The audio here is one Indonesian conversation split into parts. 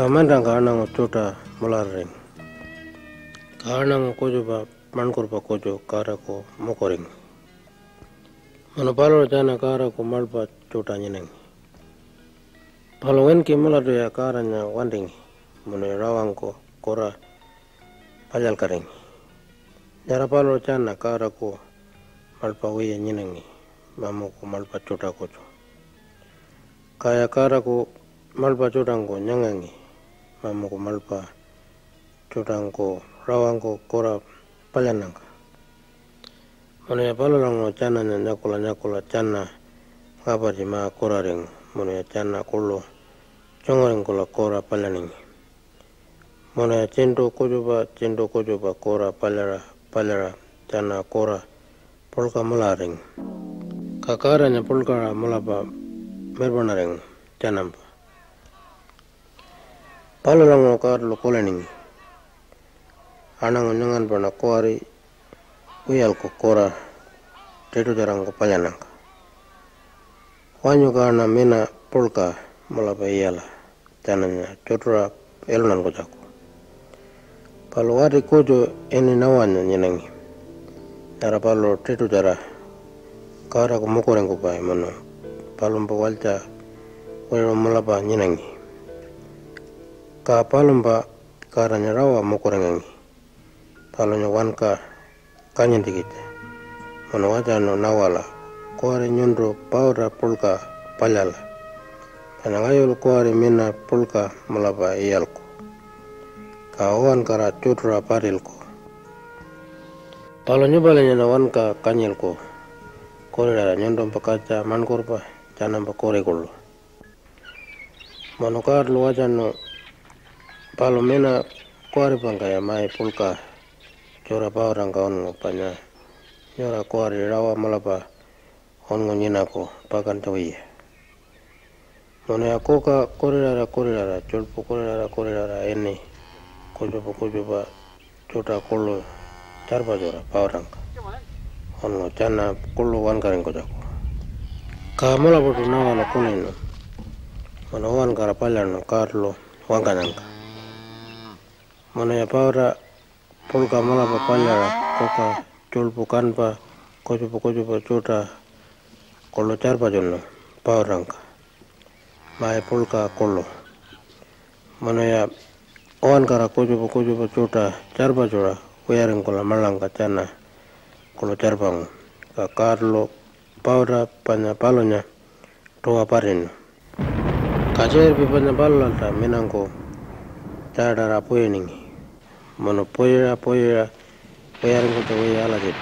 Kamandang kaanang chuta mularing. Kaanang kojo ba mankur ba kojo kara ko mokoring. Mano palo jana kara ko malpa chuta nyineng. Palo wenki mulado ya kara nya wanding. Mano rawang ko kora pajal karing. Jara palo jana kara ko malpa wiya nyineng. Mamu ko malpa chuta kojo. Kaya kara ko malpa chutang ko nyangangi. Mamu ko malpa chutang ko rawang ko kora palyanangka. Mano ya palo lango chana nya nyakula chana ngapati ma kora ring. Mano ya chana kulo chongoring kula kora palyaningi. Mano ya cendo kojo ba kora palyara chana kora polka mularing. Kakara nya polka mulapa merbonaring chanampa. Palo lango karlo koleningi. Anang nyangan pana kuari uyal ko kora tetu jarang ko palyanangka. Wanyu karna mina polka mulapa iyala chananya chotura elunan ko jaku. Palo wadi kojo eni nawanya nyenengi. Jara palo tetu jara kara ko mokoreng ko pai mano palumpa walca wero mulapa nyenengi. Ka palumpa karanya rawa mokorengangi. Palonya wanka kanyen dikit. Mano wajano nawala kuari nyundo paura polka palyala. Kana ngayol kuari mina polka mulapa iyalko. Ka owan kara chutra parilko. Palo nyubalenya na wanka kanyelko. Kore dara nyundo pakaca mankurpa canampa kore kulo. Mano karlo wajano palo mena kuari pangkaya mai polka cora paurangka ongo panya nyora kuari rawa malapa ongo nyinako pakan tawiya. Mano ya koka koridara chulpu koridara eni kojo ba chuta kolo charpa jora paurangka ongo chana kolo wankaring kojako. Ka malapa tu nawala kunino mano wankara palyano karlo wankanyangka. Mano ya paura polka malapa palyara koka chulpu kanpa kojo pa chuta kolo charpa jono paurangka mai polka kolo. Mano ya owan kara kojo pa chuta charpa jora uyaring kola malangka chana kolo charpangu. Ka karlo paura panya palonya toa parino. Kajerpi panya palalta minangko chadara puyeningi. Mano poira uyaring kota uya alajip.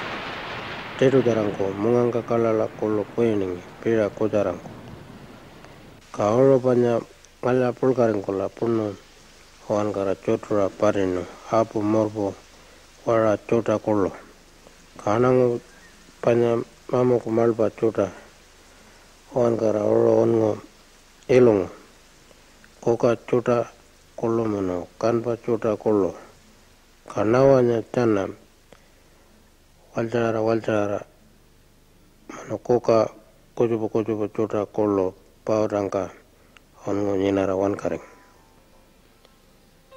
Tetu jarangko mungangka kalala kolo puyeningi pira ko jarangko. Ka oro panya ngala polkaring kola puno owan kara chotura parino hapu morpo wara chota kolo. Ka anangu panya mamu kumalpa chota owan kara oro ongo ilungu. Koka chota kolo mano kanpa chota kolo. Kanawanya chana walcara mano koka kojo pa chota kolo paurangka ongo nyinara wankaring.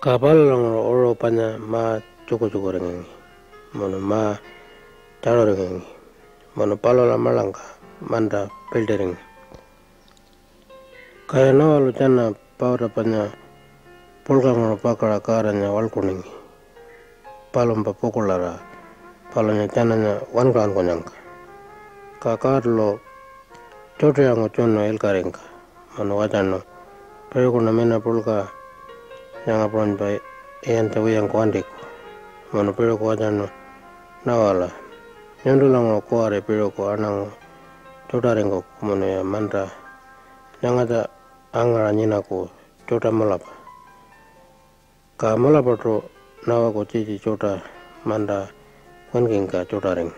Kapalo lango oro panya ma cuko rengengi. Mano ma taro rengengi. Mano palo la malangka manda pildering. Kaya nawalu chana paura panya polka ngono pakara karanya walkuningi. Palompa pokolara palonya chananya wankaan konyangka. Ka karlo choto yango chono elkaringka. Mano wajano perikuna mena polka yang apron pa iyanta wiyang kuandiko. Mano periku wajano nawala nyondo lango kuare periku anango chota ringko kumano ya manta nyangata angara nyinaku chota malapa. Ka malapa to nawa ko cici chota manda wankingka chota ring.